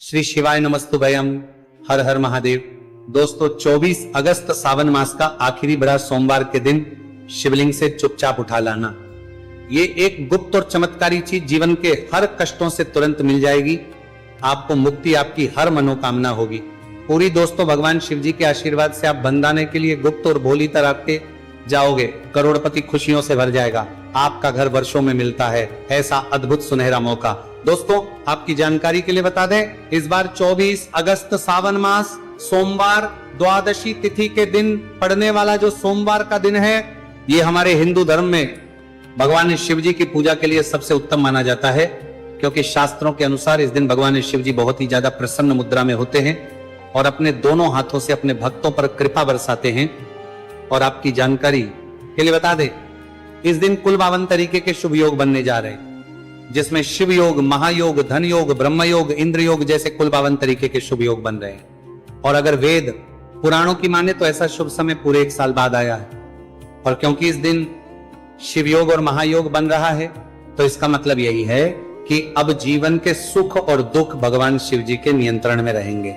श्री शिवाय नमस्तुभयम। हर हर महादेव। दोस्तों 24 अगस्त सावन मास का आखिरी बड़ा सोमवार के दिन शिवलिंग से चुपचाप उठा लाना, ये एक गुप्त और चमत्कारी चीज जीवन के हर कष्टों से तुरंत मिल जाएगी। आपको मुक्ति, आपकी हर मनोकामना होगी पूरी। दोस्तों भगवान शिव जी के आशीर्वाद से आप बंदाने के लिए गुप्त और भोली तरह के जाओगे, करोड़पति खुशियों से भर जाएगा। आपका घर वर्षों में मिलता है, ऐसा अद्भुत सुनहरा मौका। दोस्तों आपकी जानकारी के लिए बता दें, इस बार 24 अगस्त सावन मास सोमवार द्वादशी तिथि के दिन पड़ने वाला जो सोमवार का दिन है, ये हमारे हिंदू धर्म में भगवान शिव जी की पूजा के लिए सबसे उत्तम माना जाता है, क्योंकि शास्त्रों के अनुसार इस दिन भगवान शिव जी बहुत ही ज्यादा प्रसन्न मुद्रा में होते हैं और अपने दोनों हाथों से अपने भक्तों पर कृपा बरसाते हैं। और आपकी जानकारी के लिए बता दें, इस दिन कुल 52 तरीके के शुभ योग बनने जा रहे हैं, जिसमें शिव योग, महायोग, धन योग, ब्रह्म योग, इंद्र योग जैसे कुल 52 तरीके के शुभ योग बन रहे हैं। और अगर वेद पुराणों की माने तो ऐसा शुभ समय पूरे 1 साल बाद आया है। और क्योंकि इस दिन शिव योग और महायोग बन रहा है, तो इसका मतलब यही है कि अब जीवन के सुख और दुख भगवान शिव जी के नियंत्रण में रहेंगे।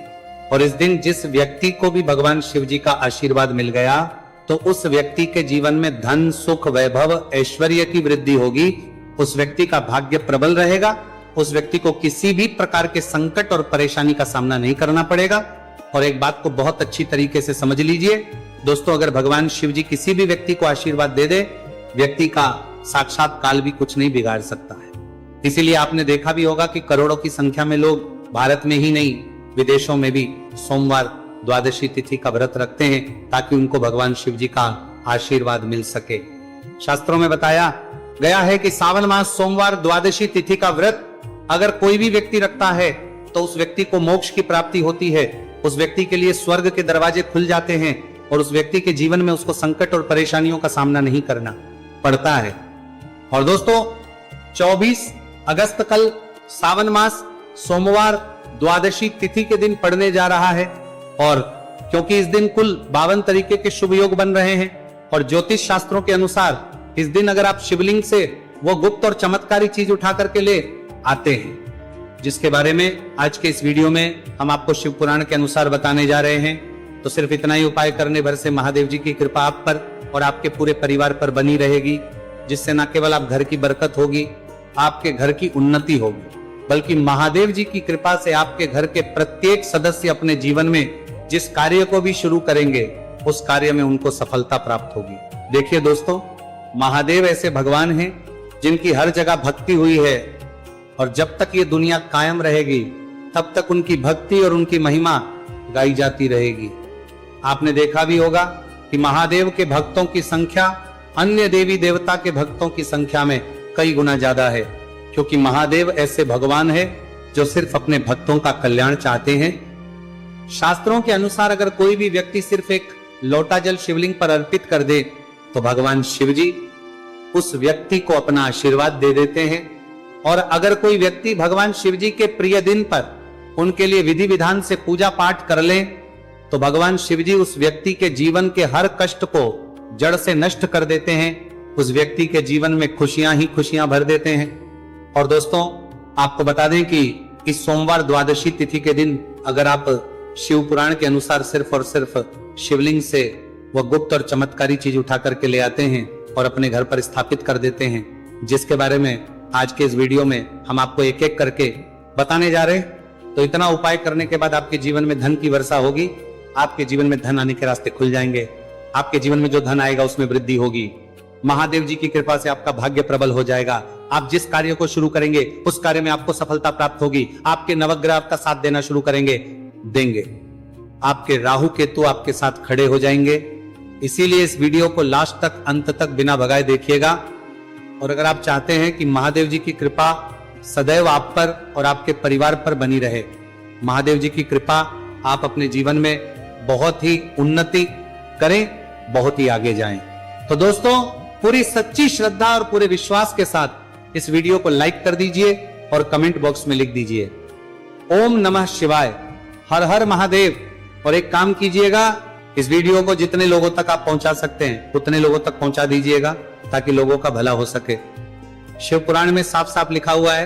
और इस दिन जिस व्यक्ति को भी भगवान शिव जी का आशीर्वाद मिल गया, तो उस व्यक्ति के जीवन में धन, सुख, वैभव, ऐश्वर्य की वृद्धि होगी। उस व्यक्ति का भाग्य प्रबल रहेगा, उस व्यक्ति को किसी भी प्रकार के संकट और परेशानी का सामना नहीं करना पड़ेगा। और एक बात को बहुत अच्छी तरीके से समझ लीजिए दोस्तों, अगर भगवान शिव जी किसी भी व्यक्ति को आशीर्वाद दे दे, व्यक्ति का साक्षात काल भी कुछ नहीं बिगाड़ सकता है। इसीलिए आपने देखा भी होगा कि करोड़ों की संख्या में लोग भारत में ही नहीं, विदेशों में भी सोमवार द्वादशी तिथि का व्रत रखते हैं, ताकि उनको भगवान शिव जी का आशीर्वाद मिल सके। शास्त्रों में बताया गया है कि सावन मास सोमवार द्वादशी तिथि का व्रत अगर कोई भी व्यक्ति रखता है, तो उस व्यक्ति को मोक्ष की प्राप्ति होती है, उस व्यक्ति के लिए स्वर्ग के दरवाजे खुल जाते हैं और उस व्यक्ति के जीवन में उसको संकट और परेशानियों का सामना नहीं करना पड़ता है। और दोस्तों 24 अगस्त कल सावन मास सोमवार द्वादशी तिथि के दिन पड़ने जा रहा है। और क्योंकि इस दिन कुल 52 तरीके के शुभ योग बन रहे हैं, और ज्योतिष शास्त्रों के अनुसार इस दिन अगर आप शिवलिंग से वो गुप्त और चमत्कारी चीज उठा करके ले आते हैं, जिसके बारे में आज के इस वीडियो में हम आपको शिव पुराण के अनुसार बताने जा रहे हैं, तो सिर्फ इतना ही उपाय करने भर से महादेव जी की कृपा आप पर और आपके पूरे परिवार पर बनी रहेगी, जिससे न केवल आप घर की बरकत होगी, आपके घर की उन्नति होगी, बल्कि महादेव जी की कृपा से आपके घर के प्रत्येक सदस्य अपने जीवन में जिस कार्य को भी शुरू करेंगे, उस कार्य में उनको सफलता प्राप्त होगी। देखिए दोस्तों, महादेव ऐसे भगवान हैं जिनकी हर जगह भक्ति हुई है, और जब तक ये दुनिया कायम रहेगी तब तक उनकी भक्ति और उनकी महिमा गाई जाती रहेगी। आपने देखा भी होगा कि महादेव के भक्तों की संख्या अन्य देवी देवता के भक्तों की संख्या में कई गुना ज्यादा है, क्योंकि महादेव ऐसे भगवान है जो सिर्फ अपने भक्तों का कल्याण चाहते हैं। शास्त्रों के अनुसार अगर कोई भी व्यक्ति सिर्फ एक लोटा जल शिवलिंग पर अर्पित कर दे, तो भगवान शिव जी उस व्यक्ति को अपना आशीर्वाद दे देते हैं। और अगर कोई व्यक्ति भगवान शिव जी के प्रिय दिन पर उनके लिए विधि विधान से पूजा पाठ कर ले, तो भगवान शिव जी उस व्यक्ति के जीवन के हर कष्ट को जड़ से नष्ट कर देते हैं, उस व्यक्ति के जीवन में खुशियां ही खुशियां भर देते हैं। और दोस्तों आपको बता दें कि इस सोमवार द्वादशी तिथि के दिन अगर आप शिव पुराण के अनुसार सिर्फ और सिर्फ शिवलिंग से वह गुप्त और चमत्कारी चीज उठा करके ले आते हैं और अपने घर पर स्थापित कर देते हैं, जिसके बारे में आज के इस वीडियो में हम आपको एक एक करके बताने जा रहे हैं, तो इतना उपाय करने के बाद आपके जीवन में धन की वर्षा होगी, आपके जीवन में धन आने के रास्ते खुल जाएंगे, आपके जीवन में जो धन आएगा उसमें वृद्धि होगी, महादेव जी की कृपा से आपका भाग्य प्रबल हो जाएगा, आप जिस कार्य को शुरू करेंगे उस कार्य में आपको सफलता प्राप्त होगी, आपके नवग्रह आपका साथ देना शुरू देंगे, आपके राहु केतु आपके साथ खड़े हो जाएंगे। इसीलिए इस वीडियो को लास्ट तक, अंत तक बिना भगाए देखिएगा। और अगर आप चाहते हैं कि महादेव जी की कृपा सदैव आप पर और आपके परिवार पर बनी रहे, महादेव जी की कृपा आप अपने जीवन में बहुत ही उन्नति करें, बहुत ही आगे जाएं, तो दोस्तों पूरी सच्ची श्रद्धा और पूरे विश्वास के साथ इस वीडियो को लाइक कर दीजिए और कमेंट बॉक्स में लिख दीजिए ओम नमः शिवाय, हर हर महादेव। और एक काम कीजिएगा, इस वीडियो को जितने लोगों तक आप पहुंचा सकते हैं उतने लोगों तक पहुंचा दीजिएगा, ताकि लोगों का भला हो सके। शिव पुराण में साफ साफ लिखा हुआ है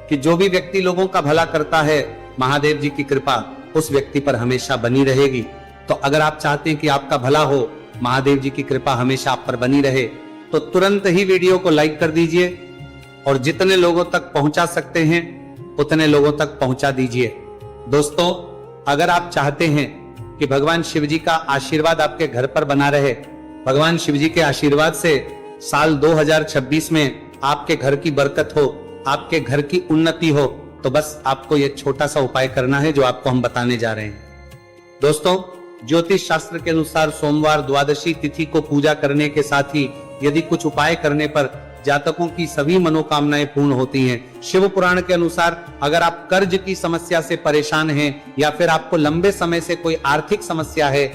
कि जो भी व्यक्ति लोगों का भला करता है महादेव जी की कृपा उस व्यक्ति पर हमेशा बनी रहेगी। तो अगर आप चाहते हैं कि आपका भला हो, महादेव जी की कृपा हमेशा आप पर बनी रहे, तो तुरंत ही वीडियो को लाइक कर दीजिए और जितने लोगों तक पहुंचा सकते हैं उतने लोगों तक पहुंचा दीजिए। दोस्तों, अगर आप चाहते हैं कि भगवान शिव जी का आशीर्वाद आपके घर पर बना रहे, भगवान शिव जी के आशीर्वाद से साल 2026 में आपके घर की बरकत हो, आपके घर की उन्नति हो, तो बस आपको यह छोटा सा उपाय करना है जो आपको हम बताने जा रहे हैं। दोस्तों, ज्योतिष शास्त्र के अनुसार सोमवार द्वादशी तिथि को पूजा करने के साथ ही यदि कुछ उपाय करने पर जातकों की सभी मनोकामनाएं पूर्ण होती हैं। शिव पुराण के अनुसार अगर आप कर्ज की समस्या से परेशान हैं या फिर आपको लंबे समय से कोई आर्थिक समस्या है,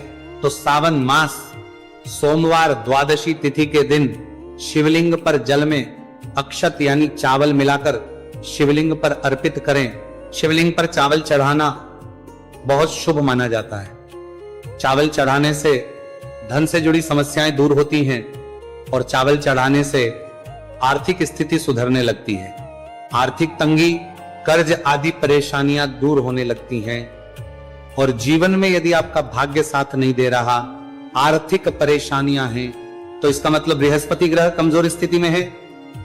तो सावन मास सोमवार द्वादशी तिथि के दिन शिवलिंग पर जल में अक्षत यानी चावल मिलाकर शिवलिंग पर अर्पित करें। शिवलिंग पर चावल चढ़ाना बहुत शुभ माना जाता है। चावल चढ़ाने से धन से जुड़ी समस्याएं दूर होती हैं और चावल चढ़ाने से आर्थिक स्थिति सुधरने लगती है। आर्थिक तंगी, कर्ज आदि परेशानियां दूर होने लगती हैं और जीवन में यदि आपका भाग्य साथ नहीं दे रहा, आर्थिक परेशानियां हैं, तो इसका मतलब बृहस्पति ग्रह कमजोर स्थिति में है।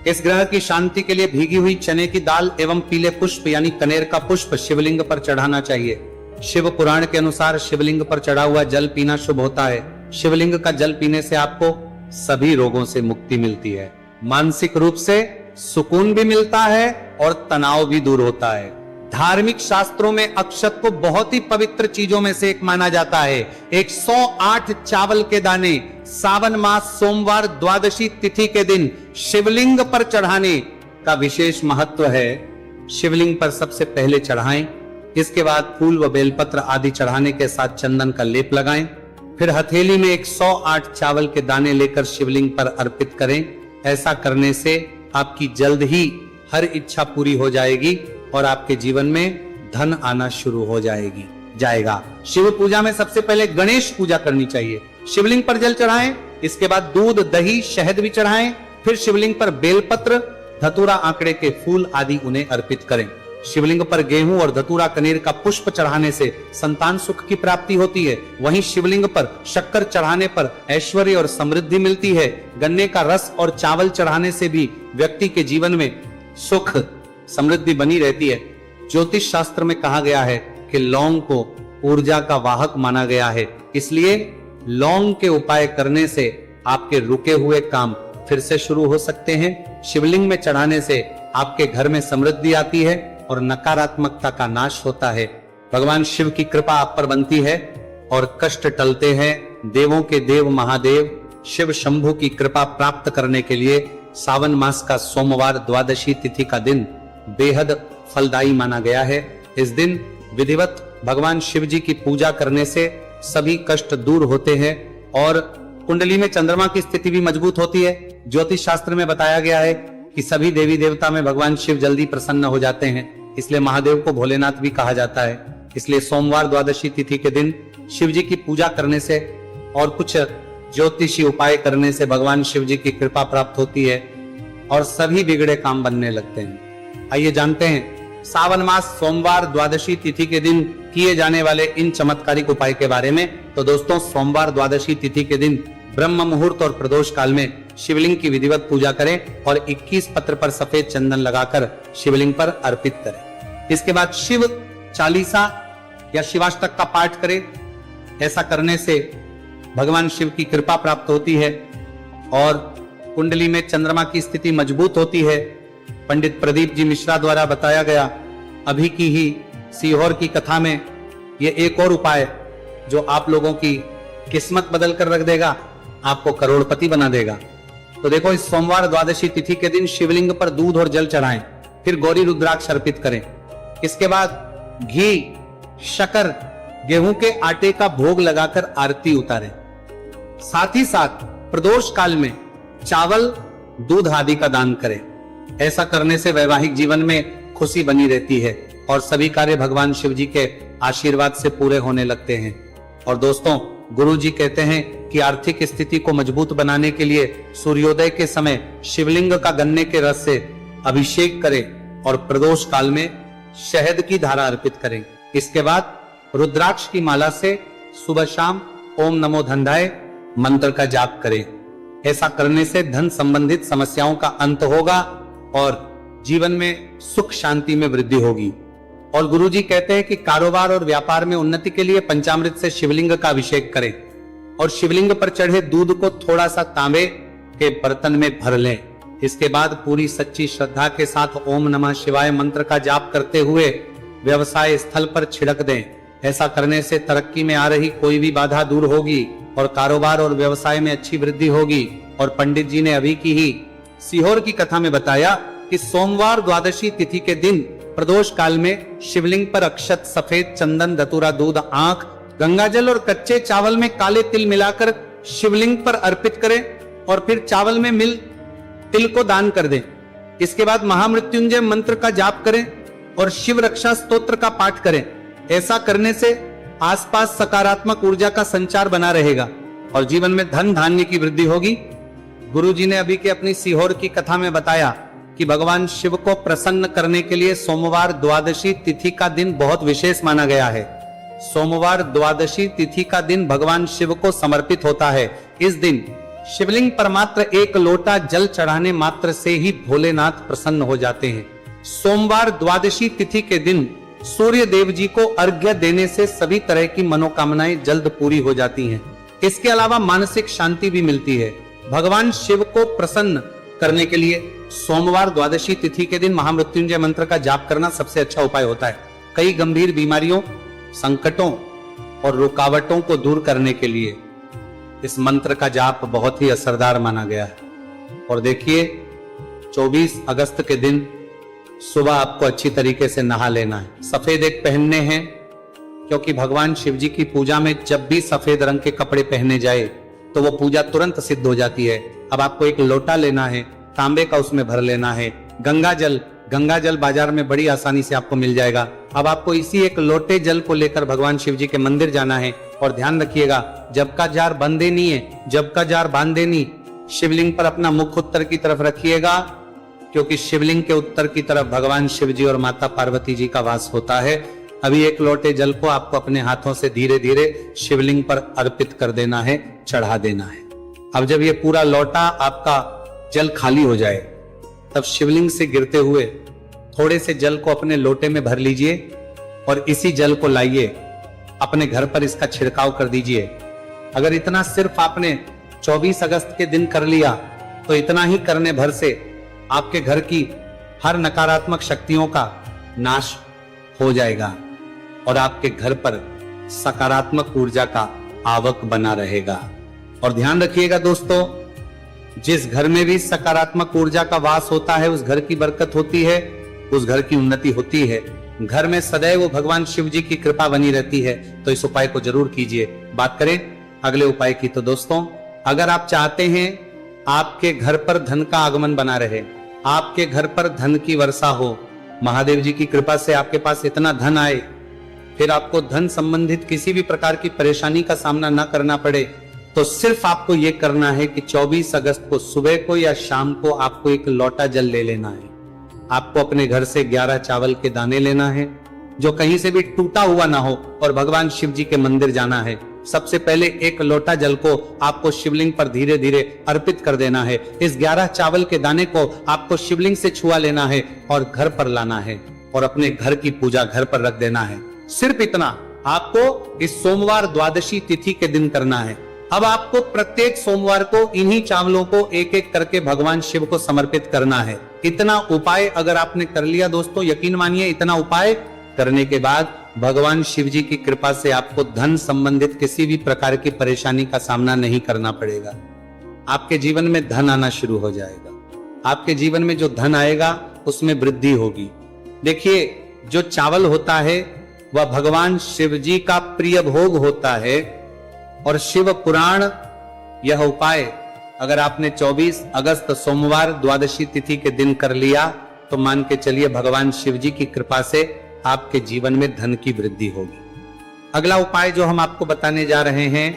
इस ग्रह की शांति के लिए भीगी हुई चने की दाल एवं पीले पुष्प यानी कनेर का पुष्प शिवलिंग पर चढ़ाना चाहिए। शिव पुराण के अनुसार शिवलिंग पर चढ़ा हुआ जल पीना शुभ होता है। शिवलिंग का जल पीने से आपको सभी रोगों से मुक्ति मिलती है, मानसिक रूप से सुकून भी मिलता है और तनाव भी दूर होता है। धार्मिक शास्त्रों में अक्षत को बहुत ही पवित्र चीजों में से एक माना जाता है। 108 चावल के दाने सावन मास सोमवार द्वादशी तिथि के दिन शिवलिंग पर चढ़ाने का विशेष महत्व है। शिवलिंग पर सबसे पहले चढ़ाएं, इसके बाद फूल व बेलपत्र आदि चढ़ाने के साथ चंदन का लेप लगाएं। फिर हथेली में 108 चावल के दाने लेकर शिवलिंग पर अर्पित करें। ऐसा करने से आपकी जल्द ही हर इच्छा पूरी हो जाएगी और आपके जीवन में धन आना शुरू हो जाएगा। शिव पूजा में सबसे पहले गणेश पूजा करनी चाहिए। शिवलिंग पर जल चढ़ाएं, इसके बाद दूध, दही, शहद भी चढ़ाएं। फिर शिवलिंग पर बेलपत्र, धतूरा, आंकड़े के फूल आदि उन्हें अर्पित करें। शिवलिंग पर गेहूं और धतूरा कनेर का पुष्प चढ़ाने से संतान सुख की प्राप्ति होती है। वहीं शिवलिंग पर शक्कर चढ़ाने पर ऐश्वर्य और समृद्धि मिलती है। गन्ने का रस और चावल चढ़ाने से भी व्यक्ति के जीवन में सुख समृद्धि बनी रहती है। ज्योतिष शास्त्र में कहा गया है कि लौंग को ऊर्जा का वाहक माना गया है, इसलिए लौंग के उपाय करने से आपके रुके हुए काम फिर से शुरू हो सकते हैं। शिवलिंग में चढ़ाने से आपके घर में समृद्धि आती है और नकारात्मकता का नाश होता है। भगवान शिव की कृपा आप पर बनती है और कष्ट टलते हैं। देवों के देव महादेव शिव शंभु की कृपा प्राप्त करने के लिए सावन मास का सोमवार द्वादशी तिथि का दिन बेहद फलदायी माना गया है। इस दिन विधिवत भगवान शिव जी की पूजा करने से सभी कष्ट दूर होते हैं और कुंडली में चंद्रमा की स्थिति भी मजबूत होती है। ज्योतिष शास्त्र में बताया गया है कि सभी देवी देवता में भगवान शिव जल्दी प्रसन्न हो जाते हैं, इसलिए महादेव को भोलेनाथ भी कहा जाता है। इसलिए सोमवार द्वादशी तिथि के दिन शिव जी की पूजा करने से और कुछ ज्योतिषी उपाय करने से भगवान शिव जी की कृपा प्राप्त होती है और सभी बिगड़े काम बनने लगते हैं। आइए जानते हैं सावन मास सोमवार द्वादशी तिथि के दिन किए जाने वाले इन चमत्कारिक उपाय के बारे में। तो दोस्तों, सोमवार द्वादशी तिथि के दिन ब्रह्म मुहूर्त और प्रदोष काल में शिवलिंग की विधिवत पूजा करें और 21 पत्र पर सफेद चंदन लगाकर शिवलिंग पर अर्पित करें। इसके बाद शिव चालीसा या शिवाष्टक का पाठ करें। ऐसा करने से भगवान शिव की कृपा प्राप्त होती है और कुंडली में चंद्रमा की स्थिति मजबूत होती है। पंडित प्रदीप जी मिश्रा द्वारा बताया गया अभी की ही सीहोर की कथा में ये एक और उपाय जो आप लोगों की किस्मत बदल कर रख देगा, आपको करोड़पति बना देगा। तो देखो, इस सोमवार द्वादशी तिथि के दिन शिवलिंग पर दूध और जल चढ़ाएं, फिर गौरी रुद्राक्ष अर्पित करें। इसके बाद घी, शक्कर, गेहूं के आटे का भोग लगाकर आरती उतारें। साथ ही साथ प्रदोष काल में चावल, दूध आदि का दान करें। ऐसा करने से वैवाहिक जीवन में खुशी बनी रहती है और सभी कार्य भगवान शिव जी के आशीर्वाद से पूरे होने लगते हैं। और दोस्तों, गुरु जी कहते हैं कि आर्थिक स्थिति को मजबूत बनाने के लिए सूर्योदय के समय शिवलिंग का गन्ने के रस से अभिषेक करें और प्रदोष काल में शहद की धारा अर्पित करें। इसके बाद रुद्राक्ष की माला से सुबह शाम ओम नमो धनधाय मंत्र का जाप करें। ऐसा करने से धन संबंधित समस्याओं का अंत होगा और जीवन में सुख शांति में वृद्धि होगी। और गुरुजी कहते हैं कि कारोबार और व्यापार में उन्नति के लिए पंचामृत से शिवलिंग का अभिषेक करें और शिवलिंग पर चढ़े दूध को थोड़ा सा तांबे के बर्तन में भर लें। इसके बाद पूरी सच्ची श्रद्धा के साथ ओम नमः शिवाय मंत्र का जाप करते हुए व्यवसाय स्थल पर छिड़क दें। ऐसा करने से तरक्की में आ रही कोई भी बाधा दूर होगी और कारोबार और व्यवसाय में अच्छी वृद्धि होगी। और पंडित जी ने अभी की ही सीहोर की कथा में बताया कि सोमवार द्वादशी तिथि के दिन प्रदोष काल में शिवलिंग पर अक्षत, सफेद चंदन, धतूरा, दूध, आंख, गंगाजल और कच्चे चावल में काले तिल मिलाकर शिवलिंग पर अर्पित करें और फिर चावल में मिल तिल को दान कर दें। इसके बाद महामृत्युंजय मंत्र का जाप करें और शिव रक्षा स्तोत्र का पाठ करें। ऐसा करने से आसपास सकारात्मक ऊर्जा का संचार बना रहेगा और जीवन में धन धान्य की वृद्धि होगी। गुरुजी ने अभी के अपनी सीहोर की कथा में बताया कि भगवान शिव को प्रसन्न करने के लिए सोमवार द्वादशी तिथि का दिन बहुत विशेष माना गया है। सोमवार द्वादशी तिथि का दिन भगवान शिव को समर्पित होता है। इस दिन शिवलिंग पर मात्र एक लोटा जल चढ़ाने मात्र से ही भोलेनाथ प्रसन्न हो जाते हैं। सोमवार द्वादशी तिथि के दिन सूर्य देव जी को अर्घ्य देने से सभी तरह की मनोकामनाएं जल्द पूरी हो जाती हैं। इसके अलावा मानसिक शांति भी मिलती है। भगवान शिव को प्रसन्न करने के लिए सोमवार द्वादशी तिथि के दिन महामृत्युंजय मंत्र का जाप करना सबसे अच्छा उपाय होता है। कई गंभीर बीमारियों, संकटों और रुकावटों को दूर करने के लिए इस मंत्र का जाप बहुत ही असरदार माना गया है। और देखिए 24 अगस्त के दिन सुबह आपको अच्छी तरीके से नहा लेना है। सफेद एक पहनने हैं क्योंकि भगवान शिव जी की पूजा में जब भी सफेद रंग के कपड़े पहने जाए तो वो पूजा तुरंत सिद्ध हो जाती है। अब आपको एक लोटा लेना है, तांबे का उसमें भर लेना है। गंगाजल बाजार में बड़ी आसानी से आपको मिल जाएगा। अब आपको इसी एक लोटे जल को लेकर भगवान शिव जी के मंदिर जाना है। और ध्यान रखिएगा, जब का जार बंदे नहीं है, जब का जार बांधे नहीं। शिवलिंग पर अपना मुख उत्तर की तरफ रखिएगा क्योंकि शिवलिंग के उत्तर की तरफ भगवान शिव जी और माता पार्वती जी का वास होता है। अभी एक लोटे जल को आपको अपने हाथों से धीरे धीरे शिवलिंग पर अर्पित कर देना है, चढ़ा देना है। अब जब ये पूरा लोटा आपका जल खाली हो जाए तब शिवलिंग से गिरते हुए थोड़े से जल को अपने लोटे में भर लीजिए और इसी जल को लाइए अपने घर पर इसका छिड़काव कर दीजिए। अगर इतना सिर्फ आपने 24 अगस्त के दिन कर लिया तो इतना ही करने भर से आपके घर की हर नकारात्मक शक्तियों का नाश हो जाएगा और आपके घर पर सकारात्मक ऊर्जा का आवक बना रहेगा। और ध्यान रखिएगा दोस्तों, जिस घर में भी सकारात्मक ऊर्जा का वास होता है उस घर की बरकत होती है, उस घर की उन्नति होती है। घर में सदैव भगवान शिव जी की कृपा बनी रहती है। तो इस उपाय को जरूर कीजिए। बात करें अगले उपाय की तो दोस्तों, अगर आप चाहते हैं आपके घर पर धन का आगमन बना रहे, आपके घर पर धन की वर्षा हो, महादेव जी की कृपा से आपके पास इतना धन आए, फिर आपको धन संबंधित किसी भी प्रकार की परेशानी का सामना न करना पड़े, तो सिर्फ आपको यह करना है कि 24 अगस्त को सुबह को या शाम को आपको एक लोटा जल ले लेना है। आपको अपने घर से 11 चावल के दाने लेना है जो कहीं से भी टूटा हुआ ना हो और भगवान शिव जी के मंदिर जाना है। सबसे पहले एक लोटा जल को आपको शिवलिंग पर धीरे धीरे अर्पित कर देना है। इस 11 चावल के दाने को आपको शिवलिंग से छुआ लेना है और घर पर लाना है और अपने घर की पूजा घर पर रख देना है। सिर्फ इतना आपको इस सोमवार द्वादशी तिथि के दिन करना है। अब आपको प्रत्येक सोमवार को इन्हीं चावलों को एक एक करके भगवान शिव को समर्पित करना है। इतना उपाय अगर आपने कर लिया दोस्तों, यकीन मानिए इतना उपाय करने के बाद भगवान शिव जी की कृपा से आपको धन संबंधित किसी भी प्रकार की परेशानी का सामना नहीं करना पड़ेगा। आपके जीवन में धन आना शुरू हो जाएगा। आपके जीवन में जो धन आएगा उसमें वृद्धि होगी। देखिए, जो चावल होता है वह भगवान शिव जी का प्रिय भोग होता है और शिव पुराण यह उपाय अगर आपने 24 अगस्त सोमवार द्वादशी तिथि के दिन कर लिया तो मान के चलिए भगवान शिव जी की कृपा से आपके जीवन में धन की वृद्धि होगी। अगला उपाय जो हम आपको बताने जा रहे हैं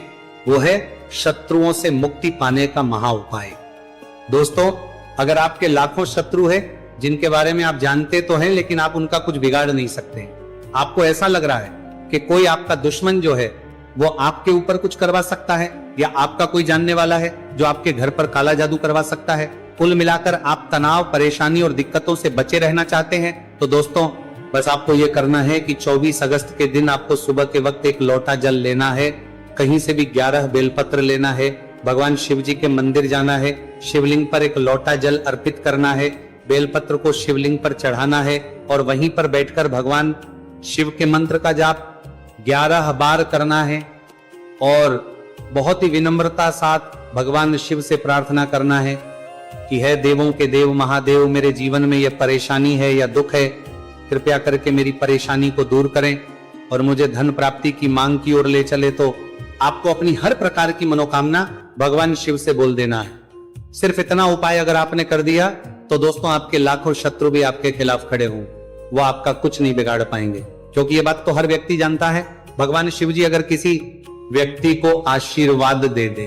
वो है शत्रुओं से मुक्ति पाने का महा उपाय। दोस्तों, अगर आपके लाखों शत्रु है जिनके बारे में आप जानते तो हैं लेकिन आप उनका कुछ बिगाड़ नहीं सकते। आपको ऐसा लग रहा है कि कोई आपका दुश्मन जो है वो आपके ऊपर कुछ करवा सकता है, या आपका कोई जानने वाला है जो आपके घर पर काला जादू करवा सकता है। कुल मिलाकर आप तनाव, परेशानी और दिक्कतों से बचे रहना चाहते हैं, तो दोस्तों बस आपको ये करना है कि 24 अगस्त के दिन आपको सुबह के वक्त एक लोटा जल लेना है, कहीं से भी 11 बेलपत्र लेना है, भगवान शिव जी के मंदिर जाना है, शिवलिंग पर एक लोटा जल अर्पित करना है, बेलपत्र को शिवलिंग पर चढ़ाना है और वहीं पर बैठकर भगवान शिव के मंत्र का जाप 11 बार करना है और बहुत ही विनम्रता साथ भगवान शिव से प्रार्थना करना है कि है देवों के देव महादेव, मेरे जीवन में यह परेशानी है या दुख है, कृपया करके मेरी परेशानी को दूर करें और मुझे धन प्राप्ति की मांग की ओर ले चले। तो आपको अपनी हर प्रकार की मनोकामना भगवान शिव से बोल देना है। सिर्फ इतना उपाय अगर आपने कर दिया तो दोस्तों आपके लाखों शत्रु भी आपके खिलाफ खड़े हों, वो आपका कुछ नहीं बिगाड़ पाएंगे, क्योंकि ये बात तो हर व्यक्ति जानता है। भगवान शिव जी अगर किसी व्यक्ति को आशीर्वाद दे दे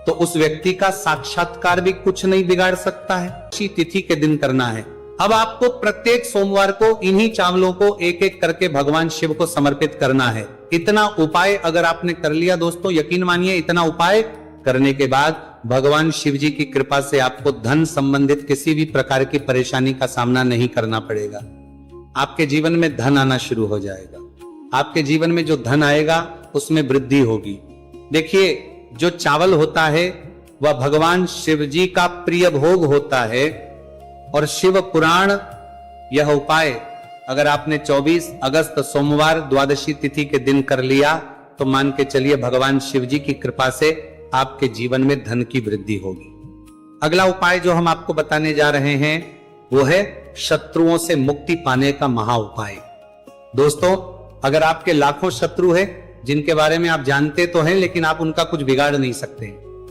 तो उस व्यक्ति का साक्षात्कार भी कुछ नहीं बिगाड़ सकता है। इसी तिथि के दिन करना है। अब आपको प्रत्येक सोमवार को इन्हीं चावलों को एक एक करके भगवान शिव को समर्पित करना है। इतना उपाय अगर आपने कर लिया दोस्तों, यकीन मानिए इतना उपाय करने के बाद भगवान शिव जी की कृपा से आपको धन संबंधित किसी भी प्रकार की परेशानी का सामना नहीं करना पड़ेगा। आपके जीवन में धन आना शुरू हो जाएगा। आपके जीवन में जो धन आएगा उसमें वृद्धि होगी। देखिए, जो चावल होता है वह भगवान शिव जी का प्रिय भोग होता है और शिव पुराण यह उपाय अगर आपने 24 अगस्त सोमवार द्वादशी तिथि के दिन कर लिया तो मान के चलिए भगवान शिव जी की कृपा से आपके जीवन में धन की वृद्धि होगी। अगला उपाय जो हम आपको बताने जा रहे हैं वो है शत्रुओं से मुक्ति पाने का महा उपाय। दोस्तों, अगर आपके लाखों शत्रु है जिनके बारे में आप जानते तो हैं लेकिन आप उनका कुछ बिगाड़ नहीं सकते,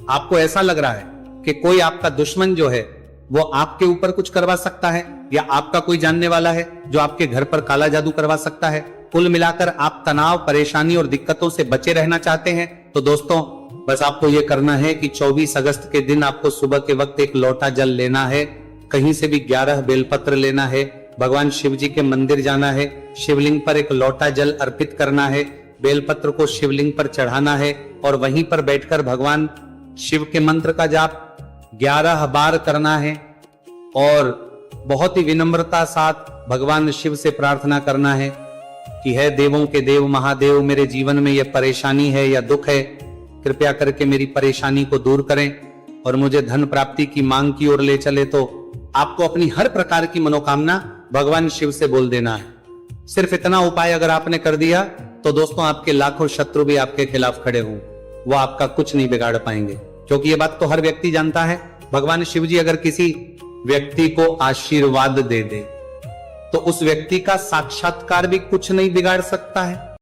आपको ऐसा लग रहा है कि कोई आपका दुश्मन जो है वो आपके ऊपर कुछ करवा सकता है, या आपका कोई जानने वाला है जो आपके घर पर काला जादू करवा सकता है, कुल मिलाकर आप तनाव, परेशानी और दिक्कतों से बचे रहना चाहते हैं, तो दोस्तों बस आपको यह करना है कि 24 अगस्त के दिन आपको सुबह के वक्त एक लोटा जल लेना है, कहीं से भी 11 बेलपत्र लेना है, भगवान शिव जी के मंदिर जाना है, शिवलिंग पर एक लोटा जल अर्पित करना है, बेलपत्र को शिवलिंग पर चढ़ाना है और वहीं पर बैठकर भगवान शिव के मंत्र का जाप 11 बार करना है और बहुत ही विनम्रता साथ भगवान शिव से प्रार्थना करना है कि है देवों के देव महादेव, मेरे जीवन में यह परेशानी है या दुख है, कृपया करके मेरी परेशानी को दूर करें और मुझे धन प्राप्ति की मांग की ओर ले चले। तो आपको अपनी हर प्रकार की मनोकामना भगवान शिव से बोल देना है। सिर्फ इतना उपाय अगर आपने कर दिया तो दोस्तों आपके लाखों शत्रु भी आपके खिलाफ खड़े हों, वो आपका कुछ नहीं बिगाड़ पाएंगे, क्योंकि ये बात तो हर व्यक्ति जानता है। भगवान शिव जी अगर किसी व्यक्ति को आशीर्वाद दे दे तो उस व्यक्ति का साक्षात्कार भी कुछ नहीं बिगाड़ सकता है।